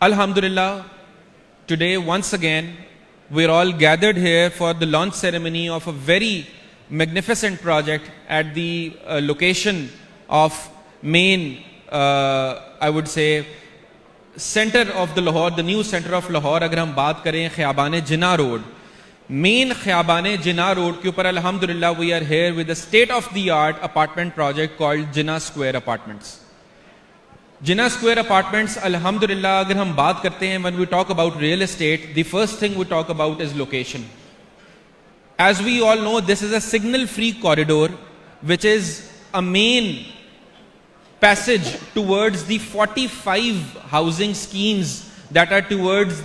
Alhamdulillah, today once again we're all gathered here for the launch ceremony of a very magnificent project at the location of main, I would say, center of the Lahore, the new center of Lahore. اگر ہم بات کریں خیابان جناح road, main خیابان جناح road کے اوپر alhamdulillah we are here with a state of the art apartment project called Jinnah Square Apartments. Jinnah Square Apartments, alhamdulillah, اگر ہم بات کرتے ہیں, when we talk about real estate, the first thing we talk about is location. As we all know, this is a signal free corridor which is a main passage towards the 45 housing schemes that are towards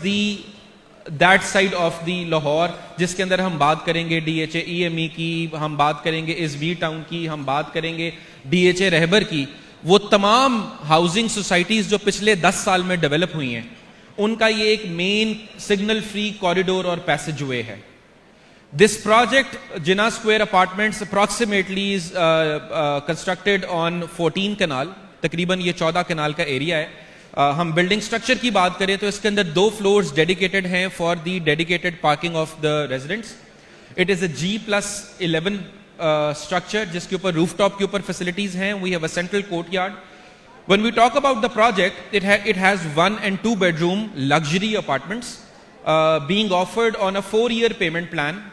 that side of the Lahore, جس کے اندر ہم بات کریں گے D H A E M E کی, ہم بات کریں گے ایس بی ٹاؤن کی, ہم بات کریں گے ڈی ایچ اے رہبر کی. وہ تمام ہاؤسنگ سوسائٹیز جو پچھلے 10 سال میں ڈیولپ ہوئی ہیں, ان کا یہ ایک مین سگنل فری کوریڈور اور پیسج وے ہے. This project, Jinnah Square Apartments, approximately is constructed on 14 canal. تقریباً یہ 14 کنال کا ایریا ہے. ہم بلڈنگ سٹرکچر کی بات کریں تو اس کے اندر 2 فلورز ڈیڈیکیٹڈ ہیں for the dedicated parking of the residents. It is a G+11 structure جس کے اوپر روف ٹاپ کے اوپر فیسلٹیز ہیں. We have a central courtyard. When we talk about the project, it has 1 and 2 bedroom luxury apartments being offered on a 4-year payment plan.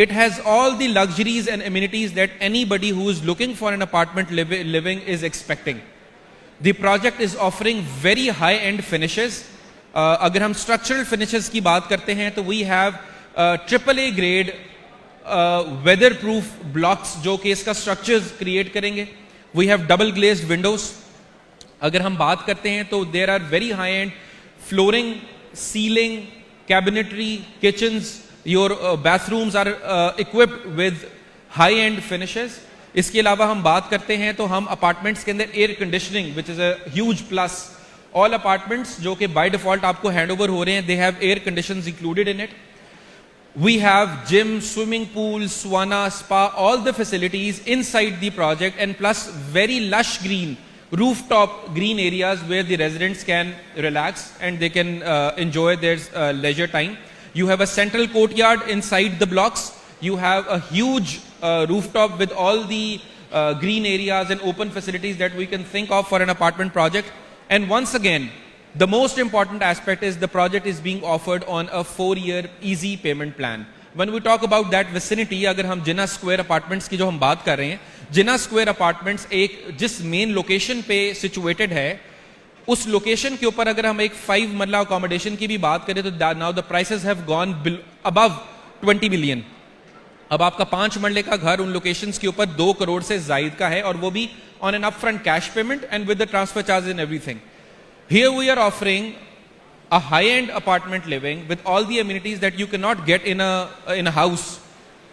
It has all the luxuries and amenities that anybody who is looking for an apartment living is expecting. The project is offering very high-end finishes. اگر ہم structural finishes کی بات کرتے ہیں تو we have AAA grade weather proof blocks جو کہ اس کا structures create کریں گے. We have double glazed windows. اگر ہم بات کرتے ہیں تو there are very high-end flooring, ceiling, cabinetry, kitchens. Your bathrooms are equipped with high-end finishes. اس کے علاوہ ہم بات کرتے ہیں تو ہم اپارٹمنٹس کے اندر air conditioning which is a huge plus. All apartments جو کہ by default آپ کو ہینڈ اوور ہو رہے ہیں, they have air conditions included in it. We have gym, swimming pool, sauna, spa, all the facilities inside the project, and plus very lush green, rooftop green areas where the residents can relax and they can enjoy their leisure time. You have a central courtyard inside the blocks. You have a huge rooftop with all the green areas and open facilities that we can think of for an apartment project. And once again, the most important aspect is the project is being offered on a 4-year easy payment plan. When we talk about that vicinity, اگر ہم Jinnah Square Apartments کی جو ہم بات کر رہے ہیں, Jinnah Square Apartments ایک جس مین لوکیشن پہ سچویٹڈ ہے, اس لوکیشن کے اوپر اگر ہم ایک 5 مرلہ اکوموڈیشن کی بھی بات کریں تو now the prices have gone above 20 million. اب آپ کا 5 مرلے کا گھر ان لوکیشنز کے اوپر 2 کروڑ سے زائد کا ہے, اور وہ بھی on an upfront cash payment and with the transfer charges and everything. Here we are offering a high-end apartment living with all the amenities that you cannot get in a house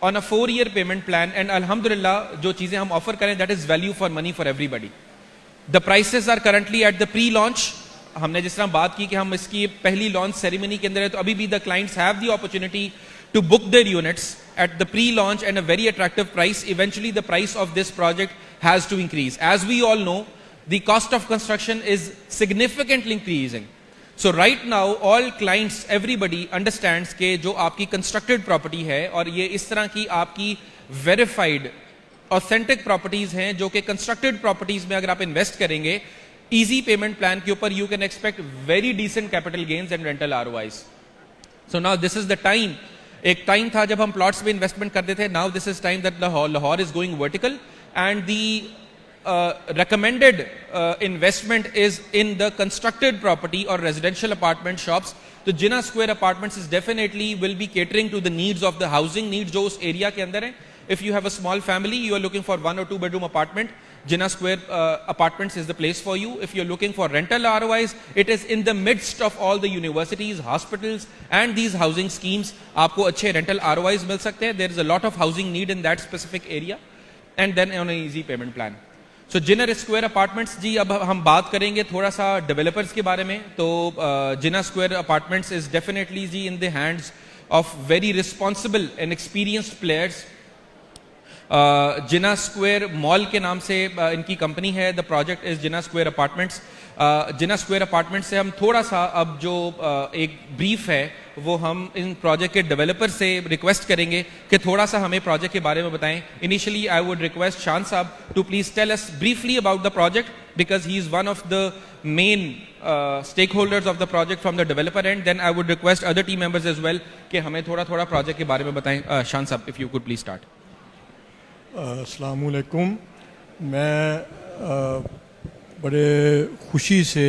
on a 4-year payment plan. And alhamdulillah, جو چیزیں ہم offer کریں, that is value for money for everybody. The prices are currently at the pre-launch. ہم نے جس طرح بات کی کہ ہم اس کی پہلی لانچ سیریمنی کے اندر ہے, تو ابھی بھی the clients have the opportunity to book their units at the pre-launch and a very attractive price. Eventually the price of this project has to increase. As we all know, the cost of construction is significantly increasing. So right now all clients, everybody understands کہ جو آپ کی constructed property ہے, اور یہ اس طرح کی آپ کی verified authentic properties ہیں جو کہ constructed properties میں اگر آپ invest کریں گے easy payment plan کے اوپر, you can expect very decent capital gains and rental ROIs. So now this is the time. ایک ٹائم تھا جب ہم پلاٹس میں انویسٹمنٹ کرتے تھے. Now this is time that Lahore is going vertical, and the recommended investment is in the constructed property or residential apartment shops. تو Jinnah Square Apartments is definitely will be catering to the needs of the housing needs جو اس area کے اندر ہیں. If you have a small family, you are looking for 1 or 2 bedroom apartment, Jinnah Square Apartments is the place for you. If you're looking for rental ROIs, it is in the midst of all the universities, hospitals and these housing schemes. آپ کو اچھے rental ROIs مل سکتے ہیں. There is a lot of housing need in that specific area, and then on an easy payment plan. So Jinnah Square Apartments جی, اب ہم بات کریں گے تھوڑا سا ڈیولپرز کے بارے میں. تو Jinnah Square Apartments is definitely G in the hands of very responsible and experienced players. Jinnah Square Mall کے نام سے ان کی کمپنی ہے. The project is Jinnah Square Apartments. جنا اسکوائر اپارٹمنٹ سے ہم تھوڑا سا اب جو ایک بریف ہے وہ ہم ان پروجیکٹ کے ڈیولپر سے ریکویسٹ کریں گے کہ تھوڑا سا ہمیں پروجیکٹ کے بارے میں بتائیں. Initially I would request Shan صاحب to please tell us briefly about the project because he is one of the main stakeholders of the project from the developer end. Then I would request other team members as well کہ ہمیں تھوڑا تھوڑا project کے بارے میں بتائیں. شان صاحب if you could please start. السلام علیکم. میں بڑے خوشی سے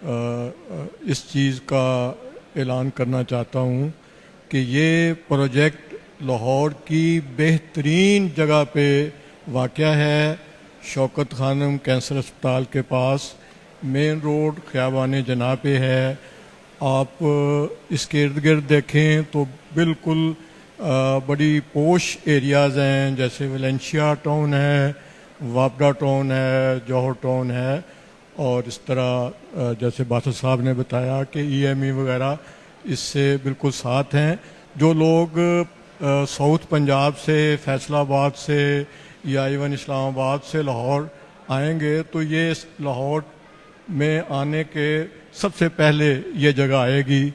اس چیز کا اعلان کرنا چاہتا ہوں کہ یہ پروجیکٹ لاہور کی بہترین جگہ پہ واقع ہے. شوکت خانم کینسر اسپتال کے پاس مین روڈ خیابان جناح پہ ہے. آپ اس کے ارد گرد دیکھیں تو بالکل بڑی پوش ایریاز ہیں, جیسے ویلنشیا ٹاؤن ہے, وابڈا ٹاؤن ہے, جوہر ٹاؤن ہے, اور اس طرح جیسے باسط صاحب نے بتایا کہ ای ایم ای وغیرہ اس سے بالکل ساتھ ہیں. جو لوگ ساؤتھ پنجاب سے, فیصل آباد سے یا ایون اسلام آباد سے لاہور آئیں گے تو یہ لاہور میں آنے کے سب سے پہلے یہ جگہ آئے گی.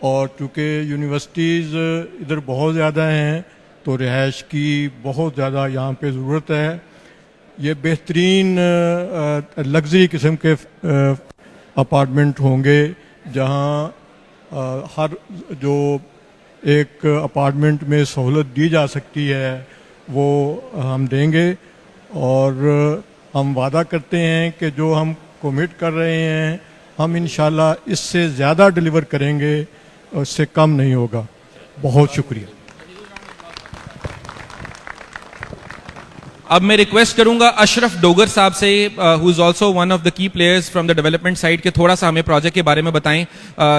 اور چونکہ یونیورسٹیز ادھر بہت زیادہ ہیں تو رہائش کی بہت زیادہ یہاں پہ ضرورت ہے. یہ بہترین لگژری قسم کے اپارٹمنٹ ہوں گے جہاں ہر جو ایک اپارٹمنٹ میں سہولت دی جا سکتی ہے وہ ہم دیں گے. اور ہم وعدہ کرتے ہیں کہ جو ہم کمٹ کر رہے ہیں ہم انشاءاللہ اس سے زیادہ ڈیلیور کریں گے, اس سے کم نہیں ہوگا. بہت شکریہ. اب میں ریکویسٹ کروں گا اشرف ڈوگر صاحب سے who is also one of the key players from the development side کہ تھوڑا سا ہمیں پروجیکٹ کے بارے میں بتائیں.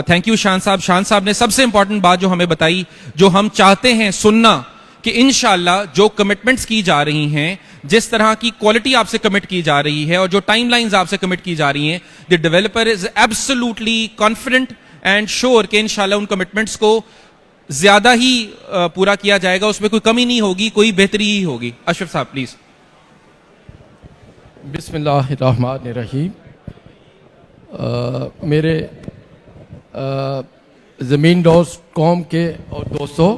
تھینک یو شان صاحب. شان صاحب نے سب سے امپورٹنٹ بات جو ہمیں بتائی, جو ہم چاہتے ہیں سننا, کہ انشاءاللہ جو کمٹمنٹس کی جا رہی ہیں, جس طرح کی کوالٹی آپ سے کمٹ کی جا رہی ہے اور جو ٹائم لائنز آپ سے کمٹ کی جا رہی ہیں, the developer is absolutely confident and sure کہ انشاءاللہ ان کمٹمنٹس کو زیادہ ہی پورا کیا جائے گا, اس میں کوئی کمی نہیں ہوگی, کوئی بہتری ہی ہوگی. اشرف صاحب پلیز. بسم اللہ الرحمن الرحیم. میرے زمین.com کے اور دوستوں,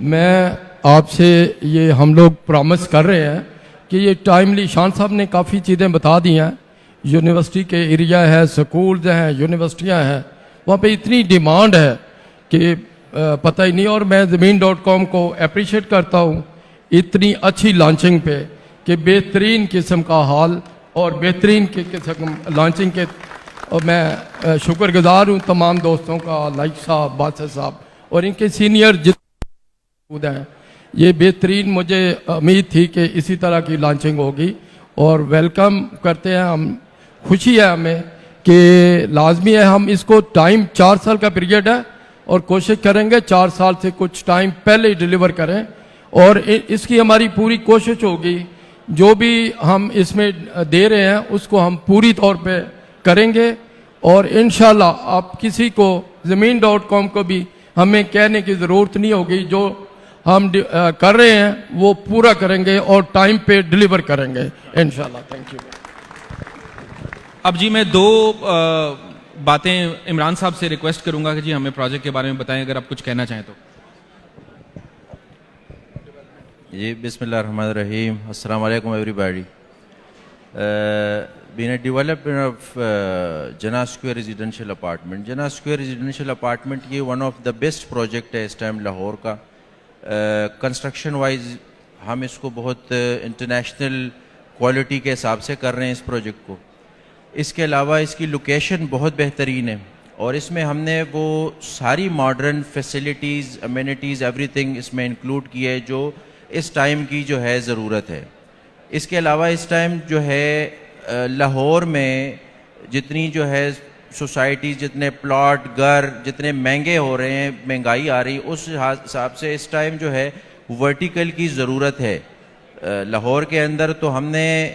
میں آپ سے یہ ہم لوگ پرامس کر رہے ہیں کہ یہ ٹائملی, شان صاحب نے کافی چیزیں بتا دی ہیں, یونیورسٹی کے ایریا ہے, سکولز ہیں, یونیورسٹیاں ہیں, وہاں پہ اتنی ڈیمانڈ ہے کہ پتہ ہی نہیں. اور میں زمین.com کو اپریشیٹ کرتا ہوں اتنی اچھی لانچنگ پہ کہ بہترین قسم کا ہال اور بہترین قسم لانچنگ کے, اور میں شکر گزار ہوں تمام دوستوں کا, لائق صاحب, باسط صاحب اور ان کے سینئر جتنے ہیں. یہ بہترین مجھے امید تھی کہ اسی طرح کی لانچنگ ہوگی اور ویلکم کرتے ہیں ہم. خوشی ہے ہمیں کہ لازمی ہے ہم اس کو ٹائم 4 سال کا پیریڈ ہے اور کوشش کریں گے 4 سال سے کچھ ٹائم پہلے ہی ڈیلیور کریں, اور اس کی ہماری پوری کوشش ہوگی جو بھی ہم اس میں دے رہے ہیں اس کو ہم پوری طور پہ کریں گے. اور انشاءاللہ آپ کسی کو زمین.com کو بھی ہمیں کہنے کی ضرورت نہیں ہوگی, جو ہم کر رہے ہیں وہ پورا کریں گے اور ٹائم پہ ڈیلیور کریں گے انشاءاللہ. Thank you. اب جی میں 2 باتیں عمران صاحب سے ریکویسٹ کروں گا کہ جی ہمیں پروجیکٹ کے بارے میں بتائیں, اگر آپ کچھ کہنا چاہیں تو. جی بسم اللہ الرحمن الرحیم. السلام علیکم everybody. Been a development of Jinnah Square residential apartment. Jinnah Square residential apartment یہ one of the best project ہے اس ٹائم لاہور کا. کنسٹرکشن وائز ہم اس کو بہت انٹرنیشنل کوالٹی کے حساب سے کر رہے ہیں اس پروجیکٹ کو. اس کے علاوہ اس کی لوکیشن بہت بہترین ہے اور اس میں ہم نے وہ ساری modern facilities, amenities, every thing اس میں انکلوڈ کی ہے جو اس ٹائم کی جو ہے ضرورت ہے. اس کے علاوہ اس ٹائم جو ہے لاہور میں جتنی جو ہے سوسائٹیز, جتنے پلاٹ گھر جتنے مہنگے ہو رہے ہیں, مہنگائی آ رہی, اس حساب سے اس ٹائم جو ہے ورٹیکل کی ضرورت ہے لاہور کے اندر. تو ہم نے,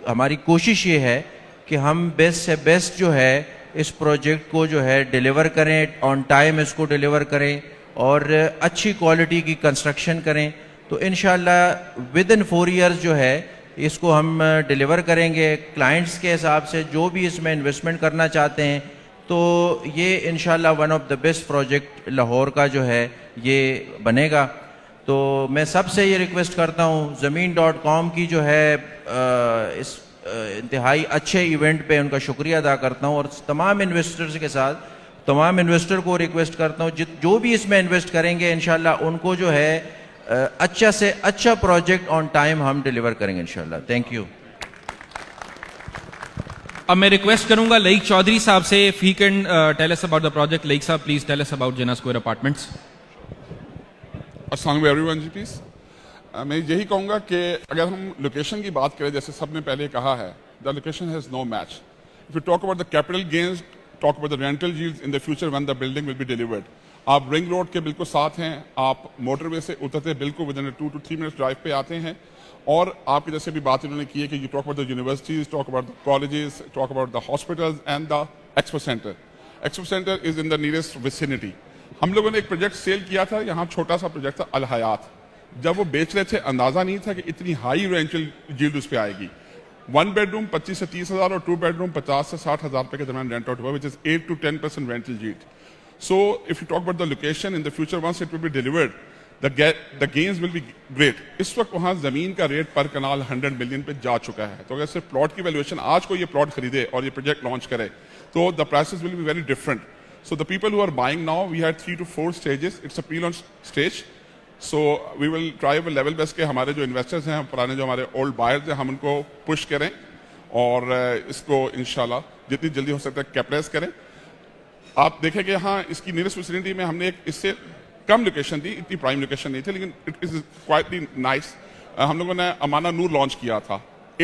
ہماری کوشش یہ ہے کہ ہم بیسٹ سے بیسٹ جو ہے اس پروجیکٹ کو جو ہے ڈیلیور کریں, آن ٹائم اس کو ڈیلیور کریں اور اچھی کوالٹی کی کنسٹرکشن کریں. تو انشاءاللہ ود ان 4 ایئرز جو ہے اس کو ہم ڈیلیور کریں گے کلائنٹس کے حساب سے. جو بھی اس میں انویسٹمنٹ کرنا چاہتے ہیں تو یہ انشاءاللہ one of the best project Lahore کا جو ہے یہ بنے گا. تو میں سب سے یہ ریکویسٹ کرتا ہوں, زمین.com کی جو ہے اس انتہائی اچھے ایونٹ پہ ان کا شکریہ ادا کرتا ہوں, اور تمام انویسٹرز کے ساتھ تمام انویسٹر کو ریکویسٹ کرتا ہوں جو بھی اس میں انویسٹ کریں گے انشاءاللہ ان کو جو ہے اچھا سے اچھا پروجیکٹ آن ٹائم ہم ڈیلیور کریں گے انشاءاللہ. Thank you. اب میں ریکویسٹ کروں گا لئیک چودھری صاحب سے, if he can tell us about the project. Like صاحب, please tell us about Jinnah Square Apartments. السلام علیکم ایوری ون. جی پلیز میں یہی کہوں گا کہ اگر ہم لوکیشن کی بات کریں, جیسے سب نے پہلے کہا ہے, the location has no match. If you talk about the capital gains, talk about the rental yields in the future when the building will be delivered. آپ رنگ روڈ کے بالکل ساتھ ہیں, آپ موٹر وے سے اترتے بالکل within 2 to 3 minutes drive پہ آتے ہیں. اور آپ کی جیسے بھی بات انہوں نے کی ہے کہ you talk about the universities, talk about the colleges, talk about the hospitals and the expo centre. Expo centre is in the nearest vicinity. ہم لوگوں نے ایک پروجیکٹ سیل کیا تھا, یہاں چھوٹا سا پروجیکٹ تھا الحیات. جب وہ بیچ رہے تھے اندازہ نہیں تھا کہ اتنی ہائی رینٹل ییلڈ اس پہ آئے گی. 1 bedroom 25 سے 30 ہزار اور 2 bedroom 50 سے 60 ہزار روپے کے درمیان رینٹ آؤٹ ہوا, which is 8 to 10% rental yield. So if you talk about the location in the future, once it will be delivered, the gains will be great. اس وقت وہاں زمین کا ریٹ پر کنال 100 million پہ جا چکا ہے. تو اگر صرف پلاٹ کی ویلیویشن آج کو یہ پلاٹ خریدے اور یہ پروجیکٹ لانچ کرے تو the prices will be very different. So the people who are buying now, we had 3 to 4 stages. It's a pre-launch stage. So we will try our level best کہ ہمارے جو investors ہیں, پرانے جو ہمارے old buyers ہیں, ہم ان کو پش کریں اور اس کو انشاءاللہ جتنی جلدی ہو سکتا ہے کیپٹلائز کریں. آپ دیکھیں کہ یہاں اس کی نیئرسٹ ویسینٹی میں ہم نے ایک اس سے کم لوکیشن دی, اتنی پرائم لوکیشن نہیں تھی, لیکن اٹ از کوائٹلی نائس. ہم لوگوں نے امانہ نور لانچ کیا تھا.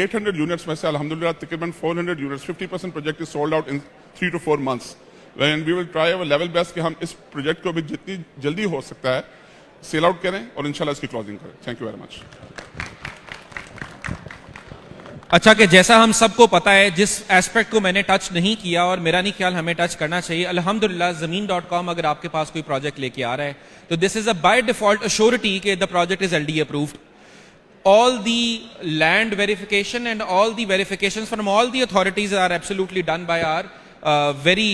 800 یونٹس میں سے الحمدللہ تقریباً 400 units 50% project is sold out in 3 to 4 months. And we will try our level best کہ ہم اس پروجیکٹ کو بھی جتنی جلدی ہو سکتا ہے سیل آؤٹ کریں اور انشاءاللہ اس کی کلوزنگ کریں. Thank you very much. اچھا کہ جیسا ہم سب کو پتا ہے, جس ایسپیکٹ کو میں نے ٹچ نہیں کیا اور میرا نہیں خیال ہمیں ٹچ کرنا چاہیے, الحمدللہ زمین.com اگر آپ کے پاس کوئی پروجیکٹ لے کے آ رہا ہے تو دس از اے بائی ڈیفالٹ ایشورٹی کہ the project is LD approved. All the land verification and all the verifications from all the authorities are absolutely done by our very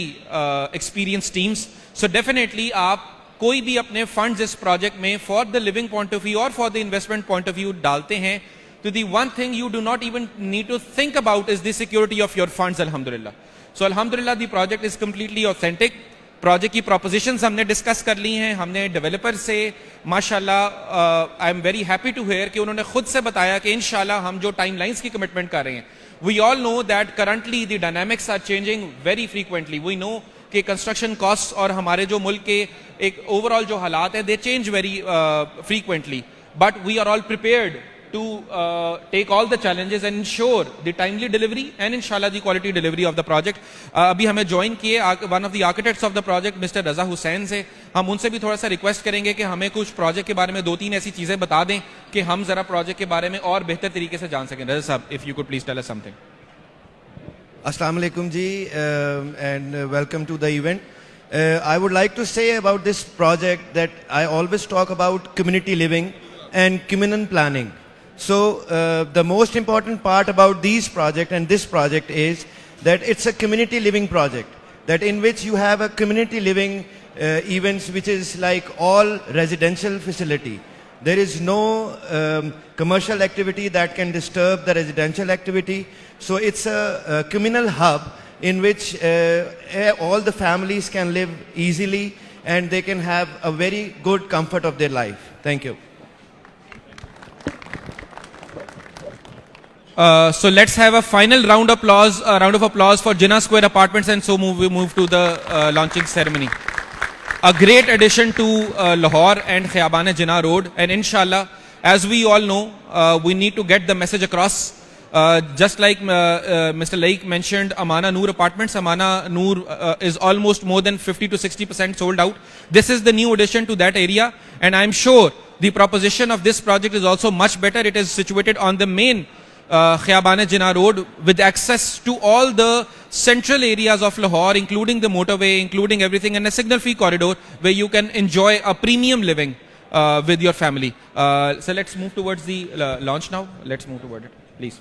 experienced teams. So definitely آپ کوئی بھی اپنے فنڈز اس project میں for the living point of view اور for the investment point of view ڈالتے ہیں تو the one thing you do not even need to think about is the security of your funds. الحمدللہ. So الحمدللہ the project is completely authentic. Project کی propositions ہم نے discuss کر لی ہیں, ہم نے ڈیولپر سے ماشاءاللہ I am very happy to hear کہ انہوں نے خود سے بتایا کہ انشاءاللہ ہم جو ٹائم لائنز کی کمٹمنٹ کر رہے ہیں, we all know that currently the dynamics are changing very frequently. We know کہ کنسٹرکشن کاسٹ اور ہمارے جو ملک کے ایک اوور آل جو حالات ہیں they change very frequently, but we are all prepared to take all the challenges and ensure the timely delivery and انشاءاللہ the quality delivery of the project. ابھی ہمیں جوائن کیے one of the architects of the project mister Raza Hussain سے. ہم ان سے بھی تھوڑا سا ریکویسٹ کریں گے کہ ہمیں کچھ پروجیکٹ کے بارے میں 2-3 ایسی چیزیں بتا دیں کہ ہم ذرا پروجیکٹ کے بارے میں اور بہتر طریقے سے جان سکیں. رضا صاحب, if you could please tell us something. Assalamu alaikum ji, and welcome to the event. I would like to say about this project that I always talk about community living and communal planning. So the most important part about these project and this project is that it's a community living project, that in which you have a community living events which is like all residential facility. There is no commercial activity that can disturb the residential activity. So it's a communal hub in which all the families can live easily and they can have a very good comfort of their life. Thank you. So let's have a final round of applause for Jinnah Square Apartments, and so we move to the launching ceremony. A great addition to Lahore and Khiyaban-e-Jinnah Road, and inshallah, as we all know, we need to get the message across. Just like Mr. Laik mentioned, Amana Noor Apartments, Amana Noor is almost more than 50 to 60% sold out. This is the new addition to that area, and I'm sure the proposition of this project is also much better. It is situated on the main Khiyaban-e-Jinnah Road with access to all the central areas of Lahore, including the motorway, including everything, and a signal-free corridor where you can enjoy a premium living with your family. So let's move towards the launch now. Let's move toward it. Please.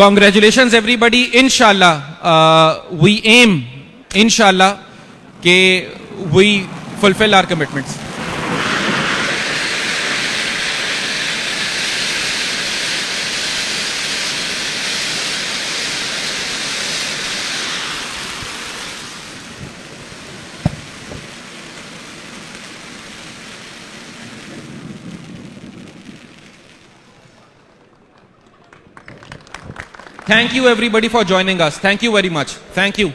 Congratulations everybody. Inshallah, we aim, inshallah, ke we fulfill our commitments. Thank you everybody for joining us. Thank you very much. Thank you.